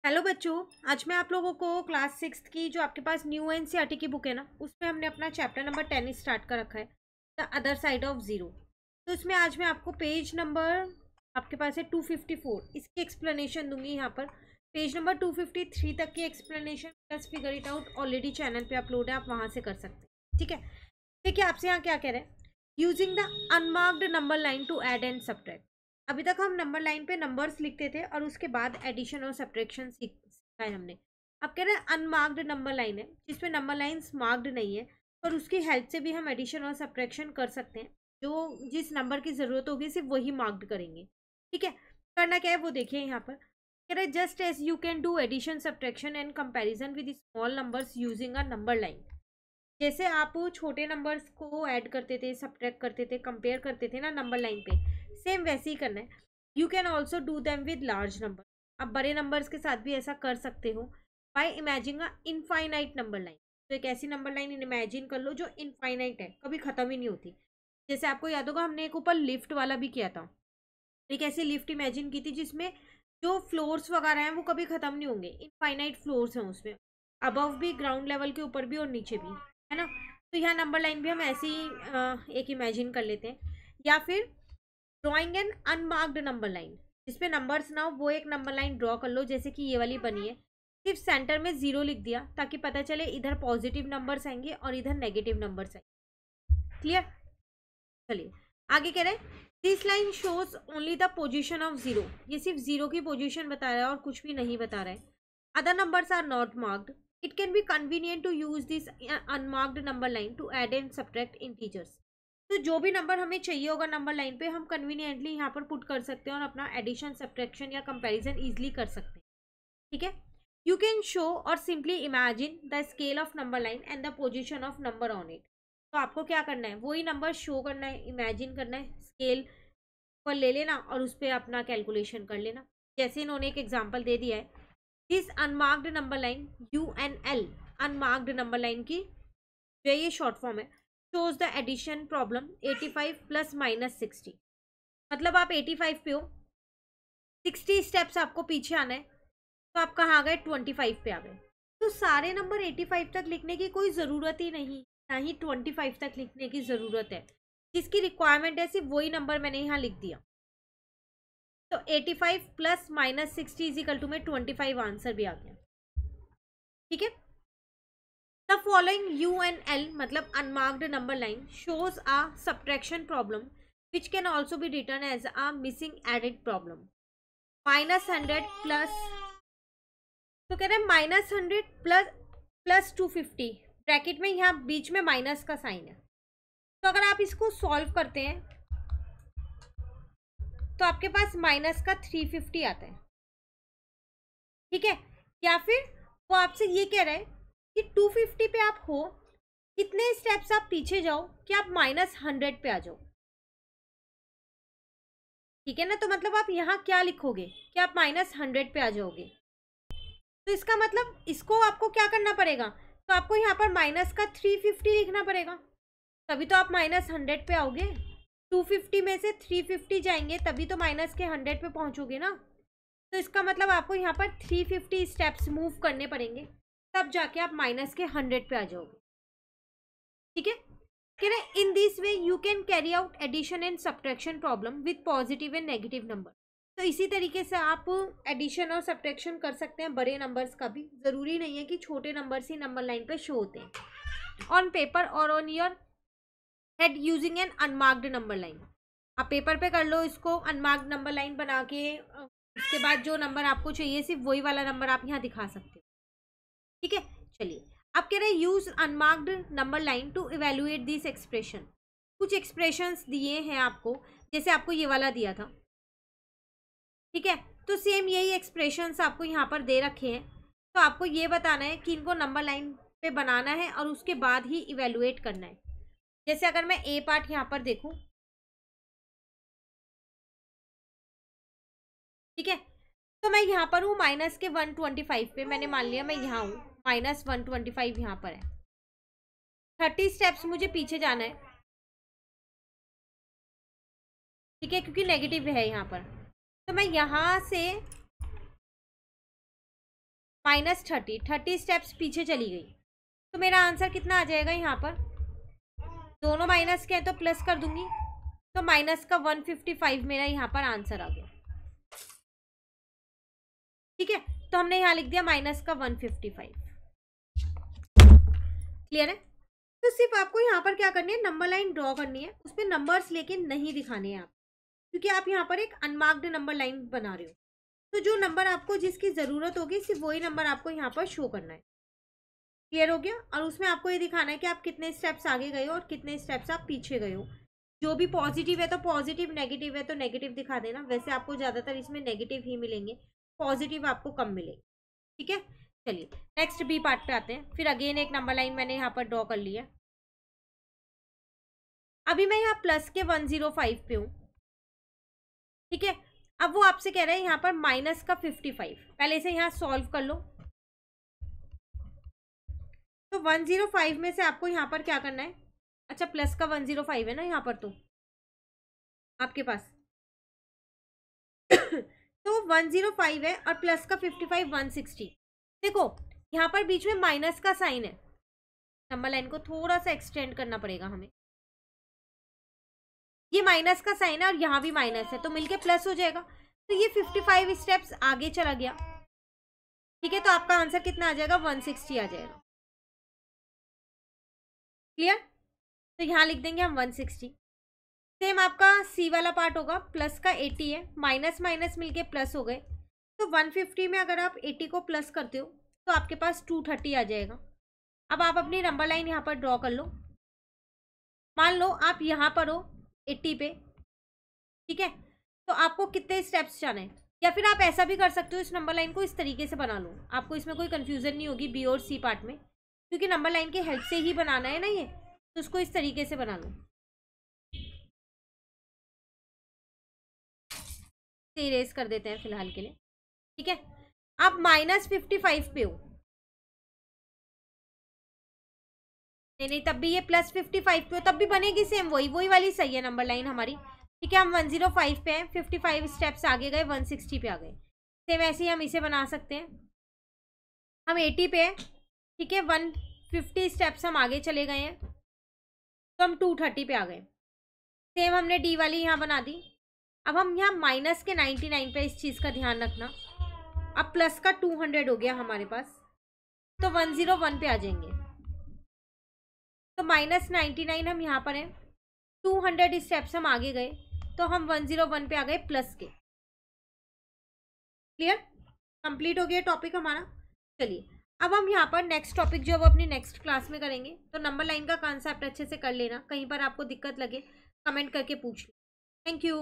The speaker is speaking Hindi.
हेलो बच्चों। आज मैं आप लोगों को क्लास 6 की जो आपके पास न्यू एनसीईआरटी की बुक है ना, उसमें हमने अपना चैप्टर नंबर 10 स्टार्ट कर रखा है, the other side of zero. तो इसमें आज मैं आपको पेज नंबर आपके पास है 254, इसकी एक्सप्लेनेशन दूंगी। यहाँ पर पेज नंबर 253 तक की explanation plus figure it out already channel पे अपलोड है, आप वहाँ से कर सकते हैं। ठीक है, देखिए आपसे यहाँ क्या कह रहे हैं, using the unmarked number line to add and subtract. अभी तक हम नंबर लाइन पे नंबर्स लिखते थे और उसके बाद एडिशन और सब्ट्रैक्शन सीखा है हमने। अब कह रहे हैं अनमार्क्ड नंबर लाइन है, जिसमें नंबर लाइंस मार्क्ड नहीं है, पर उसकी हेल्प से भी हम एडिशन और सब्ट्रैक्शन कर सकते हैं। जो जिस नंबर की ज़रूरत होगी सिर्फ वही मार्क्ड करेंगे। ठीक है, करना क्या है वो देखिए। यहाँ पर कह रहे just as you can do addition subtraction and comparison with small numbers using a number line. जैसे आप छोटे नंबर्स को ऐड करते थे, सब्ट्रैक्ट करते थे, कंपेयर करते थे ना नंबर लाइन पे, सेम वैसे ही करना है। You can also do them with large number. आप बड़े नंबर्स के साथ भी ऐसा कर सकते हो by imagining a infinite number line. तो एक ऐसी नंबर लाइन इमेजिन कर लो जो इनफाइनाइट है, कभी ख़त्म ही नहीं होती। जैसे आपको याद होगा हमने एक ऊपर लिफ्ट वाला भी किया था, एक ऐसी लिफ्ट इमेजिन की थी जिसमें जो फ्लोर्स वगैरह हैं वो कभी ख़त्म नहीं होंगे, इनफाइनाइट फ्लोर्स हैं उसमें, अबव भी, ग्राउंड लेवल के ऊपर भी और नीचे भी, है ना। तो यहाँ नंबर लाइन भी हम ऐसे ही एक इमेजिन कर लेते हैं। या फिर drawing N unmarked number line, जिसपे नंबर्स ना हो, वो एक नंबर लाइन ड्रॉ कर लो, जैसे कि ये वाली बनी है। सिर्फ सेंटर में 0 लिख दिया ताकि पता चले इधर पॉजिटिव नंबर्स आएंगे और इधर नेगेटिव नंबर्स आएंगे। क्लियर, चलिए आगे कह रहे हैं this line shows only the position of zero. ये सिर्फ जीरो की पोजिशन बता रहा है और कुछ भी नहीं बता रहा है। Other numbers are not marked. It can be convenient to use this unmarked number line to add and subtract integers. तो जो भी नंबर हमें चाहिए होगा नंबर लाइन पे, हम कन्वीनियंटली यहाँ पर पुट कर सकते हैं और अपना एडिशन, सब्ट्रैक्शन या कंपैरिजन इजीली कर सकते हैं। ठीक है, यू कैन शो और simply imagine the scale of number line and the position of number on it. तो आपको क्या करना है, वही नंबर शो करना है, इमेजिन करना है, स्केल पर ले लेना और उस पर अपना कैलकुलेशन कर लेना। जैसे इन्होंने एक एग्जांपल दे दिया है, this unmarked number line UNL, unmarked number line की जो ये शॉर्ट फॉर्म है, shows the addition problem 85 plus minus 60। मतलब आप 85 पे हो, 60 स्टेप्स आपको पीछे आना है, तो आप कहाँ आ गए, 25 पे आ गए। तो सारे नंबर 85 तक लिखने की कोई ज़रूरत ही नहीं, ना ही 25 तक लिखने की ज़रूरत है। जिसकी रिक्वायरमेंट है सिर्फ वही नंबर मैंने यहाँ लिख दिया। तो 85 प्लस माइनस 60 इजिकल टू में 25 आंसर भी आ गया। ठीक है, द फॉलोइंग UNL मतलब unmarked number line shows a subtraction problem which can also be written as a missing एडेड प्रॉब्लम। -100 प्लस, तो कह रहे हैं -100 प्लस 250, ब्रैकेट में यहाँ बीच में माइनस का साइन है। तो अगर आप इसको सॉल्व करते हैं तो आपके पास माइनस का 350 आता है। ठीक है, या फिर वो आपसे ये कह रहा है कि 250 पे आप हो, कितने स्टेप्स आप पीछे जाओ कि आप -100 पे आ जाओ। ठीक है ना, तो मतलब आप यहाँ क्या लिखोगे कि आप -100 पे आ जाओगे। तो इसका मतलब इसको आपको क्या करना पड़ेगा, तो आपको यहाँ पर माइनस का 350 लिखना पड़ेगा, तभी तो आप -100 पे आओगे। 250 में से 350 जाएंगे तभी तो माइनस के 100 पे पहुँचोगे ना। तो इसका मतलब आपको यहाँ पर 350 स्टेप्स मूव करने पड़ेंगे, तब जाके आप माइनस के 100 पे आ जाओगे। ठीक है, कह रहे in this way you can carry out addition and subtraction problem with positive and negative number. तो इसी तरीके से आप एडिशन और सब्ट्रैक्शन कर सकते हैं बड़े नंबर्स का भी। ज़रूरी नहीं है कि छोटे नंबर्स ही नंबर लाइन पे शो होते हैं। ऑन पेपर और on your head using an unmarked number line. आप पेपर पे कर लो इसको, अनमार्क्ड नंबर लाइन बना के, उसके बाद जो नंबर आपको चाहिए सिर्फ वही वाला नंबर आप यहाँ दिखा सकते हो। ठीक है, चलिए आप कह रहे हैं use unmarked number line to evaluate this expression. कुछ एक्सप्रेशंस दिए हैं आपको, जैसे आपको ये वाला दिया था। ठीक है, तो सेम यही एक्सप्रेशंस आपको यहाँ पर दे रखे हैं। तो आपको ये बताना है कि इनको नंबर लाइन पे बनाना है और उसके बाद ही इवेल्युएट करना है। जैसे अगर मैं ए पार्ट यहाँ पर देखूँ, ठीक है, तो मैं यहाँ पर हूँ माइनस के 125 पे, मैंने मान लिया मैं यहाँ हूँ, -125 यहाँ पर है। 30 स्टेप्स मुझे पीछे जाना है। ठीक है, क्योंकि नेगेटिव है यहाँ पर, तो मैं यहाँ से -30, 30 स्टेप्स पीछे चली गई। तो मेरा आंसर कितना आ जाएगा यहाँ पर, दोनों माइनस के हैं तो प्लस कर दूंगी, तो माइनस का 155 मेरा यहाँ पर आंसर आ गया। ठीक है, तो हमने यहाँ लिख दिया माइनस का 155। क्लियर है? तो सिर्फ आपको यहाँ पर क्या करनी है, नंबर लाइन ड्रॉ करनी है, उस पर नंबर्स लेके नहीं दिखाने हैं आप, क्योंकि आप यहाँ पर एक अनमार्क्ड नंबर लाइन बना रहे हो। तो जो नंबर आपको जिसकी ज़रूरत होगी सिर्फ वही नंबर आपको यहाँ पर शो करना है। क्लियर हो गया? और उसमें आपको ये दिखाना है कि आप कितने स्टेप्स आगे गए हो और कितने स्टेप्स आप पीछे गए हो। जो भी पॉजिटिव है तो पॉजिटिव, नेगेटिव है तो नेगेटिव दिखा देना। वैसे आपको ज़्यादातर इसमें नेगेटिव ही मिलेंगे, पॉजिटिव आपको कम मिलेंगे। ठीक है, चलिए नेक्स्ट बी पार्ट पे आते हैं। फिर अगेन एक नंबर लाइन मैंने यहाँ पर ड्रॉ कर लिया। अभी मैं यहाँ प्लस के 105 पे हूँ। ठीक है, अब वो आपसे कह रहे हैं यहाँ पर माइनस का 55। पहले से यहाँ सॉल्व कर लो। तो 105 में से आपको यहाँ पर क्या करना है, अच्छा प्लस का 105 है ना यहाँ पर तो आपके पास तो 105 है और प्लस का 55 160। देखो यहाँ पर बीच में माइनस का साइन है, नंबर लाइन को थोड़ा सा एक्सटेंड करना पड़ेगा हमें। ये माइनस का साइन है और यहाँ भी माइनस है, तो मिलके प्लस हो जाएगा। तो ये 55 स्टेप्स आगे चला गया। ठीक है, तो आपका आंसर कितना आ जाएगा, 160 आ जाएगा। क्लियर? तो यहाँ लिख देंगे हम 160। सेम आपका सी वाला पार्ट होगा, प्लस का 80 है, माइनस माइनस मिलके प्लस हो गए। तो 150 में अगर आप 80 को प्लस करते हो तो आपके पास 230 आ जाएगा। अब आप अपनी नंबर लाइन यहाँ पर ड्रॉ कर लो। मान लो आप यहाँ पर हो 80 पे। ठीक है, तो आपको कितने स्टेप्स जाने हैं, या फिर आप ऐसा भी कर सकते हो, इस नंबर लाइन को इस तरीके से बना लो, आपको इसमें कोई कंफ्यूजन नहीं होगी बी और सी पार्ट में, क्योंकि नंबर लाइन के हेल्प से ही बनाना है ना ये, तो उसको इस तरीके से बना लो। इरेज कर देते हैं फिलहाल के लिए। ठीक है, आप -55 पे हो, नहीं तब भी ये +55 पे हो, तब भी बनेगी सेम, वही वाली सही है नंबर लाइन हमारी। ठीक है, हम 105 पे हैं, 55 स्टेप्स आगे गए, 160 पे आ गए। सेम ऐसे ही हम इसे बना सकते हैं। हम 80 पे हैं, ठीक है, 150 स्टेप्स हम आगे चले गए हैं, तो हम 230 पे आ गए। सेम हमने डी वाली यहाँ बना दी। अब हम यहाँ माइनस के 99 पे, इस चीज़ का ध्यान रखना। अब प्लस का 200 हो गया हमारे पास, तो 101 पे आ जाएंगे। तो -99 हम यहाँ पर हैं, 200 स्टेप्स हम आगे गए, तो हम 101 पे आ गए प्लस के। क्लियर? कंप्लीट हो गया टॉपिक हमारा। चलिए अब हम यहाँ पर नेक्स्ट टॉपिक जो अब अपनी नेक्स्ट क्लास में करेंगे। तो नंबर लाइन का कॉन्सेप्ट अच्छे से कर लेना, कहीं पर आपको दिक्कत लगे कमेंट करके पूछ लो। Thank you.